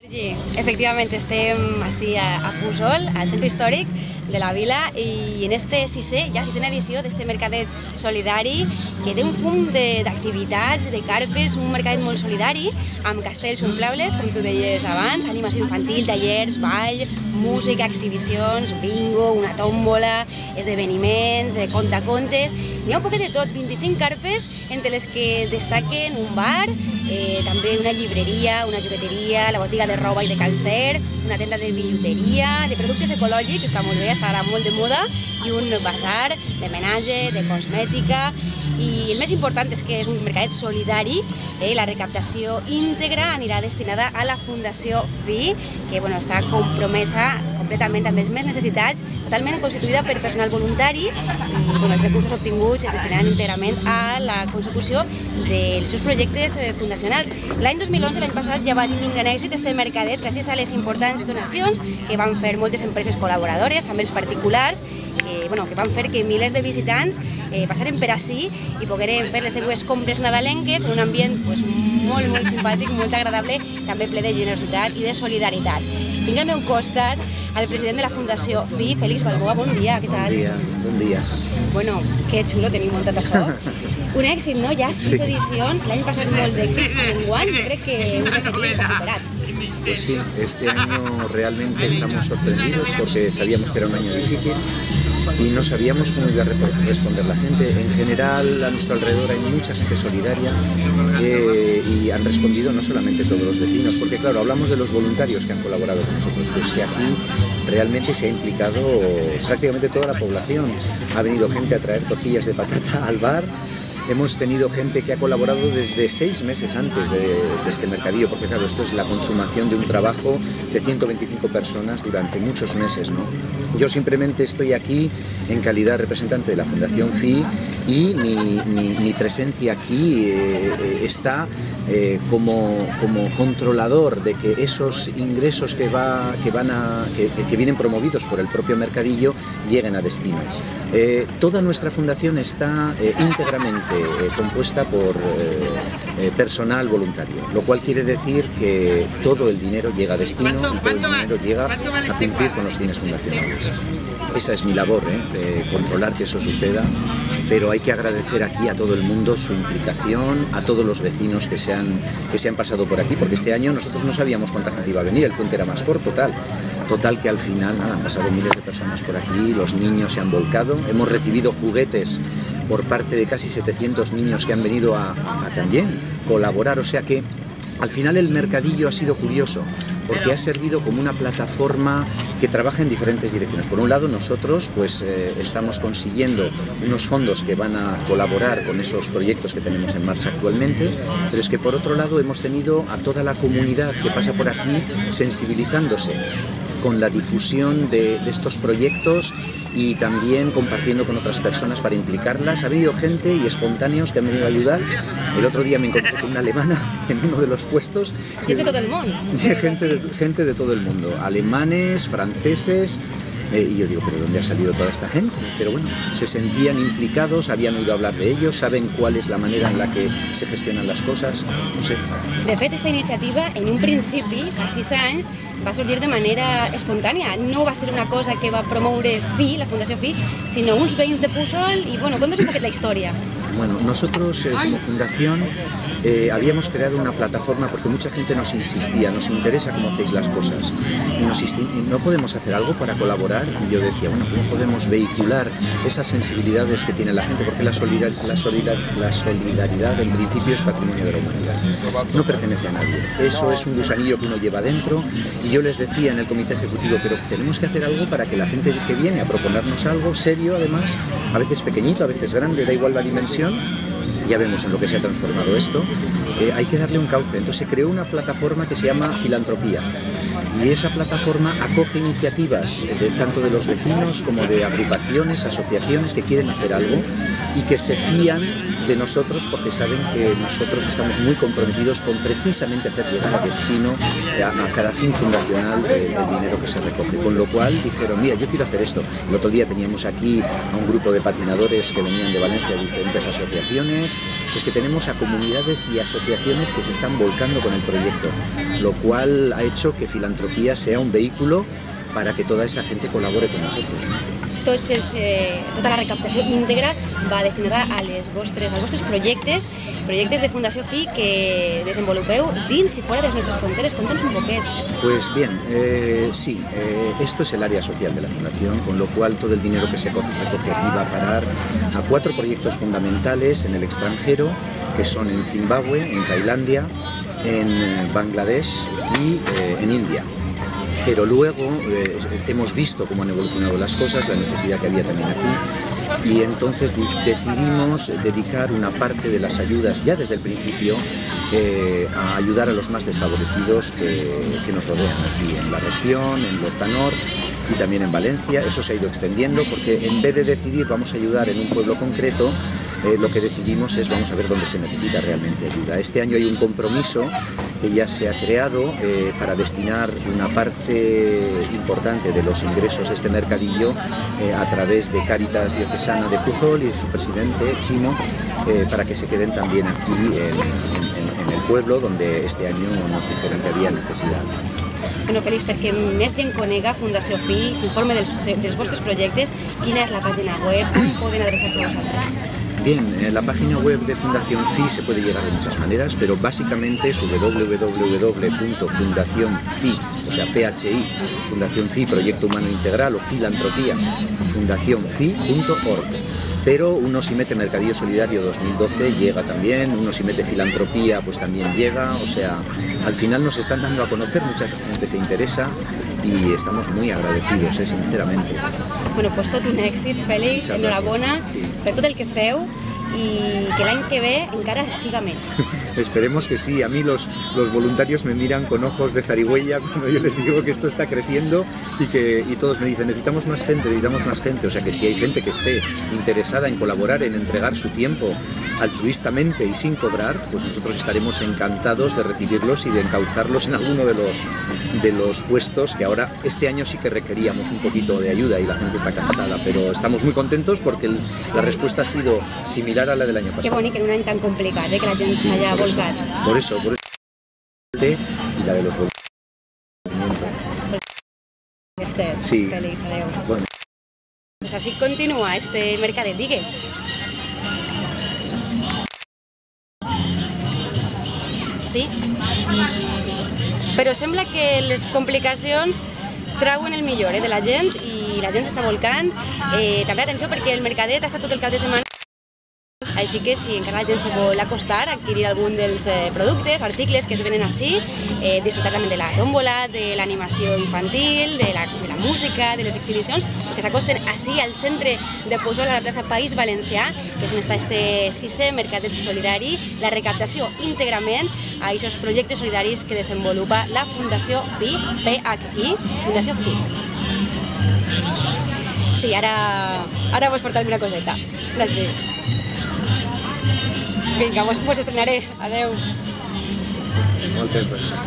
Sí, efectivament estem així a Pujol, al centre històric de la vila, i en este sisena edició d'este mercadet solidari que té un fum d'activitats, de carpes, un mercadet molt solidari amb castells inflables, com tu deies abans, animació infantil, tallers, ball, música, exhibicions, bingo, una tòmbola, esdeveniments, contacontes, n'hi ha un poquet de tot, 25 carpes, entre les que destaquen un bar, també una llibreria, una jugueteria, la botiga de roba i de calcer, una tenda de bijuteria, de productes ecològics, que està molt bé, està ara molt de moda, i un basar de menatge, de cosmètica, i el més important és que és un mercadet solidari, la recaptació íntegra anirà destinada a la Fundació FI, que està compromesa completament amb les més necessitats, totalment constituïda per personal voluntari, i els recursos obtinguts es destinaran íntegrament a la consecució dels seus projectes fundacionals. L'any 2011, l'any passat, ja va tenir un gran èxit este mercadet gràcies a les importants donacions que van fer moltes empreses col·laboradores, també els particulars, que van fer que milers de visitants passaren per ací i pogueren fer les seues compres nadalenques en un ambient molt, molt simpàtic, molt agradable, també ple de generositat i de solidaritat. Tinc al meu costat el president de la Fundació FI, Félix Balboa. Bon dia, què tal? Bon dia. Bueno, que xulo tenir muntat això. Un èxit, no? Ja 6 edicions, l'any passat molt d'èxit, i enguany jo crec que un repetit està superat. Pues sí, este año realmente estamos sorprendidos porque sabíamos que era un año difícil y no sabíamos cómo iba a responder la gente. En general, a nuestro alrededor hay mucha gente solidaria y han respondido no solamente todos los vecinos, porque claro, hablamos de los voluntarios que han colaborado con nosotros, pues que aquí realmente se ha implicado prácticamente toda la población. Ha venido gente a traer tortillas de patata al bar. Hemos tenido gente que ha colaborado desde 6 meses antes de este mercadillo, porque claro, esto es la consumación de un trabajo de 125 personas durante muchos meses, ¿no? Yo simplemente estoy aquí en calidad de representante de la Fundación FI y mi presencia aquí está como controlador de que esos ingresos que vienen promovidos por el propio mercadillo lleguen a destino. Toda nuestra fundación está íntegramente compuesta por personal voluntario, lo cual quiere decir que todo el dinero llega a destino y todo el dinero llega a cumplir con los fines fundacionales. Esa es mi labor, controlar que eso suceda, pero hay que agradecer aquí a todo el mundo su implicación, a todos los vecinos que se han pasado por aquí, porque este año nosotros no sabíamos cuánta gente iba a venir, el puente era más corto, total que al final han pasado miles de personas por aquí, los niños se han volcado, hemos recibido juguetes por parte de casi 700 niños que han venido a también colaborar, o sea que al final el mercadillo ha sido curioso porque ha servido como una plataforma que trabaja en diferentes direcciones. Por un lado, nosotros estamos consiguiendo unos fondos que van a colaborar con esos proyectos que tenemos en marcha actualmente, pero es que por otro lado hemos tenido a toda la comunidad que pasa por aquí sensibilizándose con la difusión de estos proyectos y también compartiendo con otras personas para implicarlas. Ha habido gente y espontáneos que han venido a ayudar. El otro día me encontré con una alemana en uno de los puestos. Gente de todo el mundo. Gente de todo el mundo, alemanes, franceses. Y yo digo, ¿pero dónde ha salido toda esta gente? Pero bueno, se sentían implicados, habían oído hablar de ellos, saben cuál es la manera en la que se gestionan las cosas, no sé. De fet, esta iniciativa, en un principi, fa 6 anys, va sorgir de manera espontània. No va ser una cosa que va promoure FI, la Fundació FI, sinó uns veïns de Pujol. I, bueno, conta's un poquet la història. Bueno, nosotros como fundación habíamos creado una plataforma porque mucha gente nos insistía, nos interesa cómo hacéis las cosas. Y no podemos hacer algo para colaborar. Y yo decía, bueno, ¿cómo podemos vehicular esas sensibilidades que tiene la gente? Porque la solidaridad en principio es patrimonio de la humanidad. No pertenece a nadie. Eso es un gusanillo que uno lleva dentro. Y yo les decía en el comité ejecutivo, pero tenemos que hacer algo para que la gente que viene a proponernos algo serio, además, a veces pequeñito, a veces grande, da igual la dimensión, ya vemos en lo que se ha transformado esto, hay que darle un cauce. Entonces se creó una plataforma que se llama Filantropía. Y esa plataforma acoge iniciativas tanto de los vecinos como de agrupaciones, asociaciones que quieren hacer algo y que se fían de nosotros porque saben que nosotros estamos muy comprometidos con precisamente hacer llegar a destino a cada fin fundacional del dinero que se recoge. Con lo cual dijeron, mira, yo quiero hacer esto. El otro día teníamos aquí a un grupo de patinadores que venían de Valencia de diferentes asociaciones. Es que tenemos a comunidades y asociaciones que se están volcando con el proyecto, lo cual ha hecho que Filantropía sea un vehículo para que toda esa gente colabore con nosotros. Tota la recaptació íntegra va destinada als vostres projectes de Fundació FI que desenvolupeu dins i fora de les nostres fronteres. Conta'ns un poquet. Pues bien, sí, esto es el área social de la Fundación, con lo cual todo el dinero que se recoge aquí va a parar a 4 proyectos fundamentales en el extranjero, que son en Zimbabue, en Tailandia, en Bangladesh y en India. Pero luego hemos visto cómo han evolucionado las cosas, la necesidad que había también aquí, y entonces decidimos dedicar una parte de las ayudas ya desde el principio a ayudar a los más desfavorecidos que nos rodean aquí en la región, en Lortanor y también en Valencia. Eso se ha ido extendiendo porque en vez de decidir vamos a ayudar en un pueblo concreto, lo que decidimos es vamos a ver dónde se necesita realmente ayuda. Este año hay un compromiso que ya se ha creado para destinar una parte importante de los ingresos de este mercadillo a través de Cáritas Diocesana de Puzol y su presidente, Chimo, para que se queden también aquí en el pueblo donde este año nos dijeron que había necesidad. Bueno, Félix, perquè més gent conega Fundació FI, s'informe dels vostres projectes, quina és la pàgina web, com poden adreçar-se a vosaltres? Bien, la página web de Fundación FI se puede llegar de muchas maneras, pero básicamente es www.fundacionfi, o sea, PHI, Fundación FI, Proyecto Humano Integral o Filantropía, fundacionfi.org. Pero uno si mete Mercadillo Solidario 2012 llega también, uno si mete Filantropía pues también llega, o sea, al final nos están dando a conocer, mucha gente se interesa y estamos muy agradecidos, sinceramente. Bueno, pues tot un èxit, Félix, enhorabona per tot el que feu i que l'any que ve encara siga més. Esperemos que sí. A mí los voluntarios me miran con ojos de zarigüeya cuando yo les digo que esto está creciendo y todos me dicen necesitamos más gente, o sea que si hay gente que esté interesada en colaborar, en entregar su tiempo altruistamente y sin cobrar, pues nosotros estaremos encantados de recibirlos y de encauzarlos en alguno de los puestos que ahora este año sí que requeríamos un poquito de ayuda y la gente está cansada, pero estamos muy contentos porque la respuesta ha sido similar a la del año pasado. Qué bonic en un any tan complicat, que la gent s'hagi volcat. Por eso y la de los voluntarios. Sí. Félix, adeu. Bueno. Pues así continúa este mercadet, digues. Sí? Però sembla que les complicacions trauen el millor de la gent i la gent s'està volcant. També atenció perquè el mercadet ha estat tot el cap de setmana. Així que si encara la gent se vol acostar a adquirir algun dels productes, articles que es venen així, disfrutar també de la tómbola, de l'animació infantil, de la música, de les exhibicions, que s'acosten així al centre de Puzol, a la plaça País Valencià, que és on està este 6è mercadet solidari, la recaptació íntegrament a aquests projectes solidaris que desenvolupa la Fundació FI, PHI, Fundació FI. Sí, ara vols portar-me una coseta. Gràcies. Vinga, mos estrenaré. Adeu. Moltes gràcies.